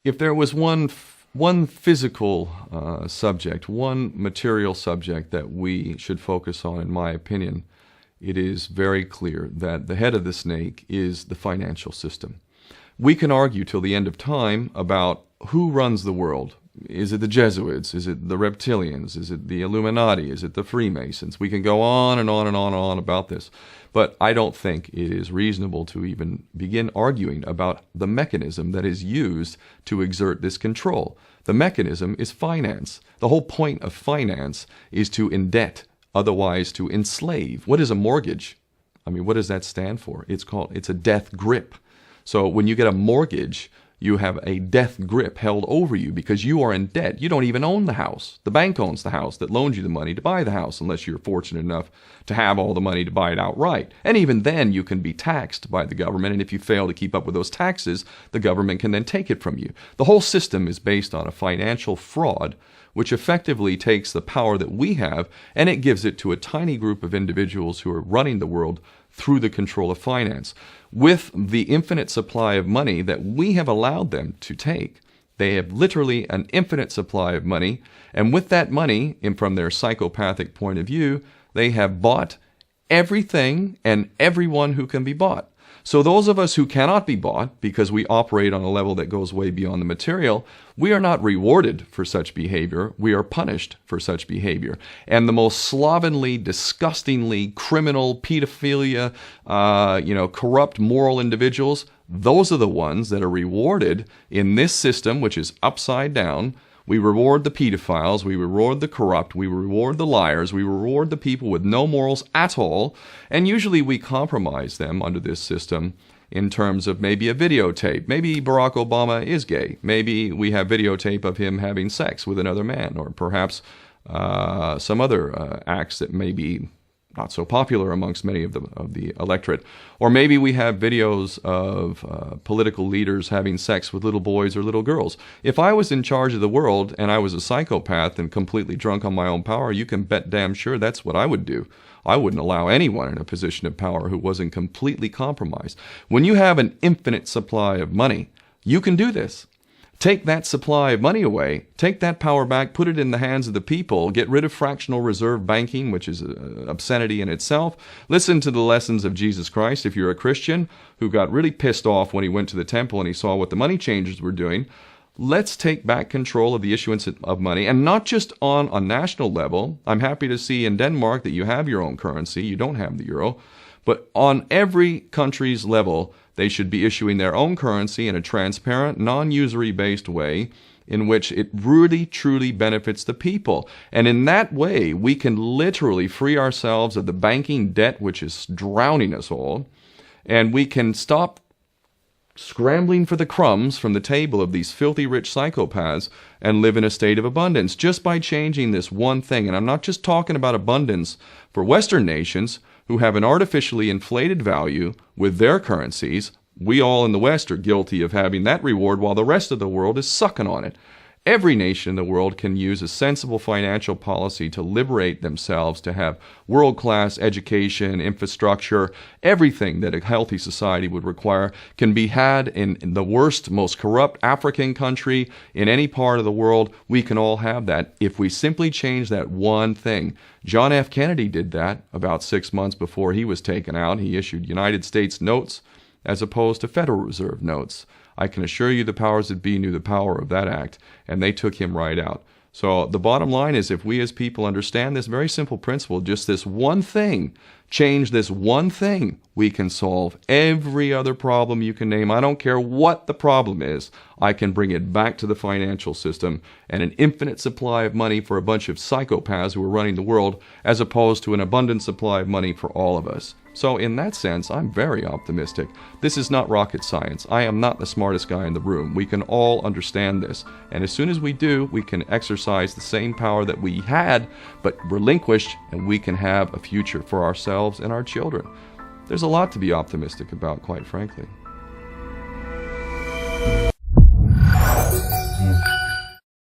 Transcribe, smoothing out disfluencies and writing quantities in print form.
If there was one physical subject, one material subject that we should focus on, in my opinion, it is very clear that the head of the snake is the financial system. We can argue till the end of time about who runs the world. Is it the Jesuits? Is it the reptilians? Is it the Illuminati? Is it the Freemasons? We can go on and on and on and on about this. But I don't think it is reasonable to even begin arguing about the mechanism that is used to exert this control. The mechanism is finance. The whole point of finance is to indebt, otherwise to enslave. What is a mortgage? I mean, what does that stand for? It's a death grip. So when you get a mortgage, you have a death grip held over you because you are in debt. You don't even own the house. The bank owns the house that loaned you the money to buy the house, unless you're fortunate enough to have all the money to buy it outright. And even then, you can be taxed by the government, and if you fail to keep up with those taxes, the government can then take it from you. The whole system is based on a financial fraud, which effectively takes the power that we have and it gives it to a tiny group of individuals who are running the world through the control of finance. With the infinite supply of money that we have allowed them to take, they have literally an infinite supply of money, and with that money, and from their psychopathic point of view, they have bought everything and everyone who can be bought. So those of us who cannot be bought, because we operate on a level that goes way beyond the material, we are not rewarded for such behavior. We are punished for such behavior. And the most slovenly, disgustingly criminal, pedophilia, corrupt moral individuals, those are the ones that are rewarded in this system, which is upside down. We reward the pedophiles, we reward the corrupt, we reward the liars, we reward the people with no morals at all, and usually we compromise them under this system in terms of maybe a videotape. Maybe Barack Obama is gay. The we have videotape of him having sex with another man, or perhaps some other acts that may be not so popular amongst many of the electorate. Or maybe we have videos of political leaders having sex with little boys or little girls. If I was in charge of the world and I was a psychopath and completely drunk on my own power, you can bet damn sure that's what I would do. I wouldn't allow anyone in a position of power who wasn't completely compromised. When you have an infinite supply of money, you can do this. Take that supply of money away, take that power back, put it in the hands of the people, get rid of fractional reserve banking, which is an obscenity in itself. Listen to the lessons of Jesus Christ. If you're a Christian who got really pissed off when he went to the temple and he saw what the money changers were doing, let's take back control of the issuance of money, and not just on a national level. I'm happy to see in Denmark that you have your own currency. You don't have the euro. But on every country's level, they should be issuing their own currency in a transparent, non-usury based way in which it really, truly benefits the people. And in that way, we can literally free ourselves of the banking debt which is drowning us all, and we can stop scrambling for the crumbs from the table of these filthy rich psychopaths and live in a state of abundance just by changing this one thing. And I'm not just talking about abundance for Western nations who have an artificially inflated value with their currencies. We all in the West are guilty of having that reward while the rest of the world is sucking on it. Every nation in the world can use a sensible financial policy to liberate themselves, to have world-class education, infrastructure. Everything that a healthy society would require can be had in the worst, most corrupt African country in any part of the world. We can all have that if we simply change that one thing. John F. Kennedy did that about 6 months before he was taken out. He issued United States notes as opposed to Federal Reserve notes. I can assure you the powers that be knew the power of that act, and they took him right out. So the bottom line is, if we as people understand this very simple principle, just this one thing, change this one thing, we can solve every other problem you can name. I don't care what the problem is. I can bring it back to the financial system and an infinite supply of money for a bunch of psychopaths who are running the world, as opposed to an abundant supply of money for all of us. So in that sense, I'm very optimistic. This is not rocket science. I am not the smartest guy in the room. We can all understand this. And as soon as we do, we can exercise the same power that we had, but relinquished, and we can have a future for ourselves and our children. There's a lot to be optimistic about, quite frankly.